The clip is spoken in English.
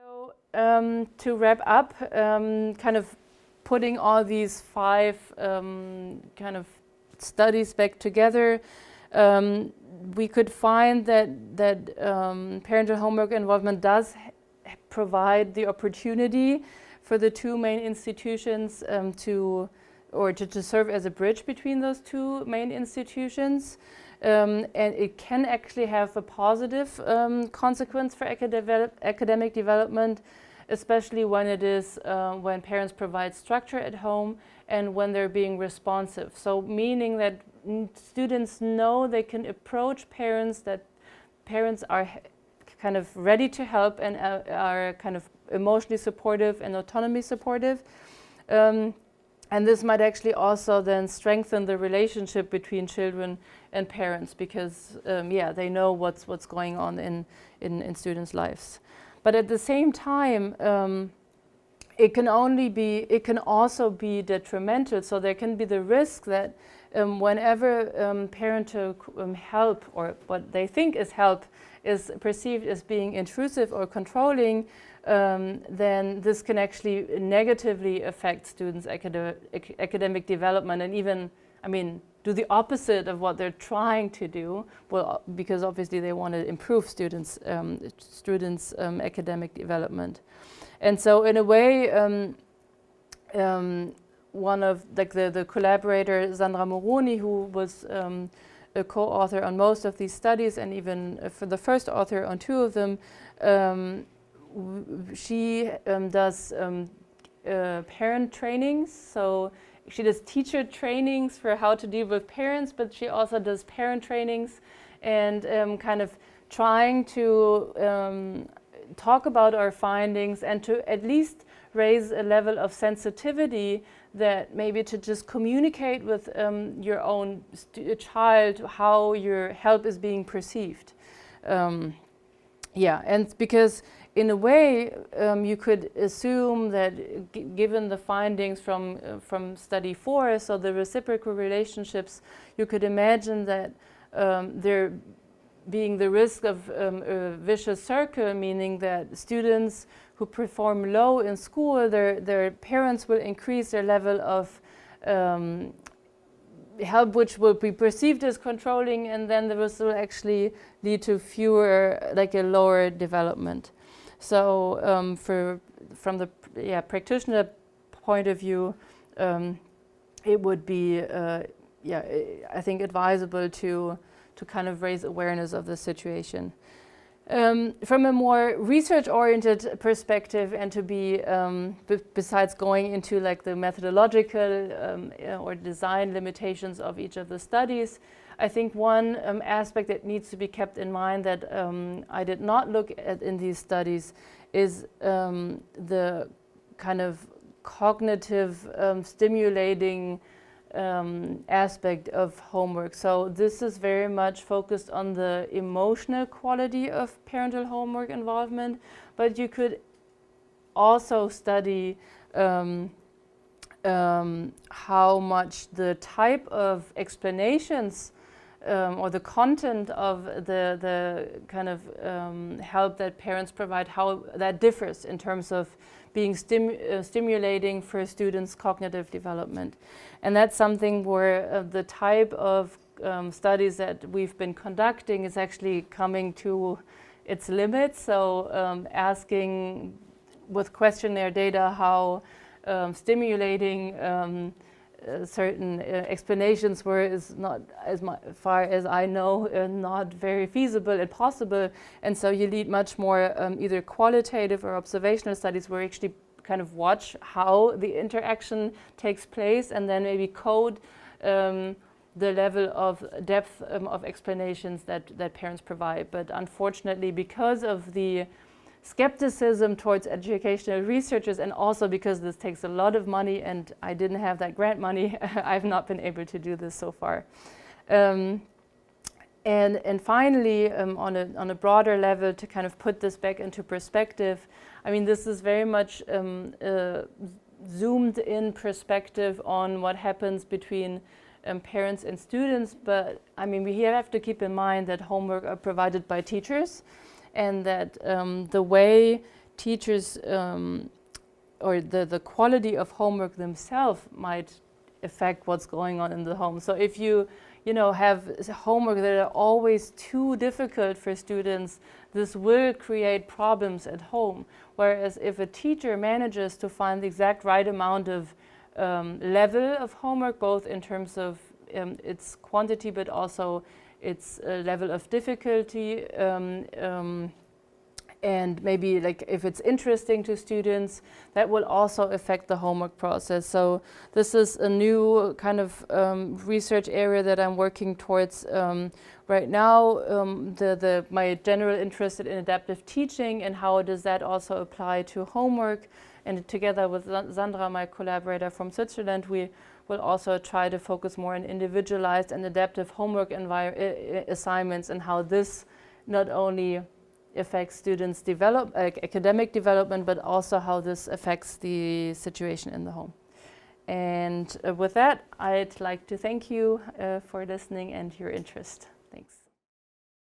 So to wrap up, kind of putting all these 5 kind of studies back together, we could find that parental homework involvement does provide the opportunity for the 2 main institutions to serve as a bridge between those 2 main institutions. And it can actually have a positive consequence for academic development, especially when it is when parents provide structure at home and when they're being responsive. So meaning that students know they can approach parents, that parents are kind of ready to help and are kind of emotionally supportive and autonomy supportive. And this might actually also then strengthen the relationship between children and parents because, yeah, they know what's going on in students' lives. But at the same time, it can also be detrimental. So there can be the risk that whenever parental help, or what they think is help, is perceived as being intrusive or controlling, then this can actually negatively affect students' academic development and even, I mean, do the opposite of what they're trying to do. Well, because obviously they want to improve students' academic development. And so in a way, one of the collaborator, Sandra Moroni, who was a co-author on most of these studies and even for the first author on 2 of them, she does parent trainings. So she does teacher trainings for how to deal with parents, but she also does parent trainings and kind of trying to talk about our findings and to at least raise a level of sensitivity that maybe to just communicate with your own child how your help is being perceived. Yeah, and because in a way you could assume that given the findings from study 4, so the reciprocal relationships, you could imagine that there being the risk of a vicious circle, meaning that students who perform low in school, their parents will increase their level of help, which will be perceived as controlling, and then this will actually lead to a lower development. So from the practitioner point of view, it would be I think advisable to kind of raise awareness of the situation. From a more research-oriented perspective, and to be besides going into like the methodological or design limitations of each of the studies, I think one aspect that needs to be kept in mind that I did not look at in these studies is the kind of cognitive stimulating aspect of homework. So this is very much focused on the emotional quality of parental homework involvement, but you could also study how much the type of explanations or the content of the kind of help that parents provide, how that differs in terms of being stimulating for students' cognitive development. And that's something where the type of studies that we've been conducting is actually coming to its limits. So asking with questionnaire data how stimulating certain explanations were is not, as far as I know, not very feasible and possible. And so you need much more either qualitative or observational studies where you actually kind of watch how the interaction takes place and then maybe code the level of depth of explanations that parents provide. But unfortunately, because of the skepticism towards educational researchers, and also because this takes a lot of money and I didn't have that grant money, I've not been able to do this so far. And finally, on a broader level, to kind of put this back into perspective, I mean, this is very much zoomed in perspective on what happens between parents and students, but I mean, we have to keep in mind that homework are provided by teachers, and that the way teachers or the quality of homework themselves might affect what's going on in the home. So if you have homework that are always too difficult for students, this will create problems at home. Whereas if a teacher manages to find the exact right amount of level of homework, both in terms of its quantity but also its level of difficulty, and maybe like if it's interesting to students, that will also affect the homework process. So this is a new kind of research area that I'm working towards right now. My general interest in adaptive teaching and how does that also apply to homework. And together with Sandra, my collaborator from Switzerland, we will also try to focus more on individualized and adaptive homework assignments and how this not only affects students' academic development, but also how this affects the situation in the home. And with that, I'd like to thank you for listening and your interest. Thanks.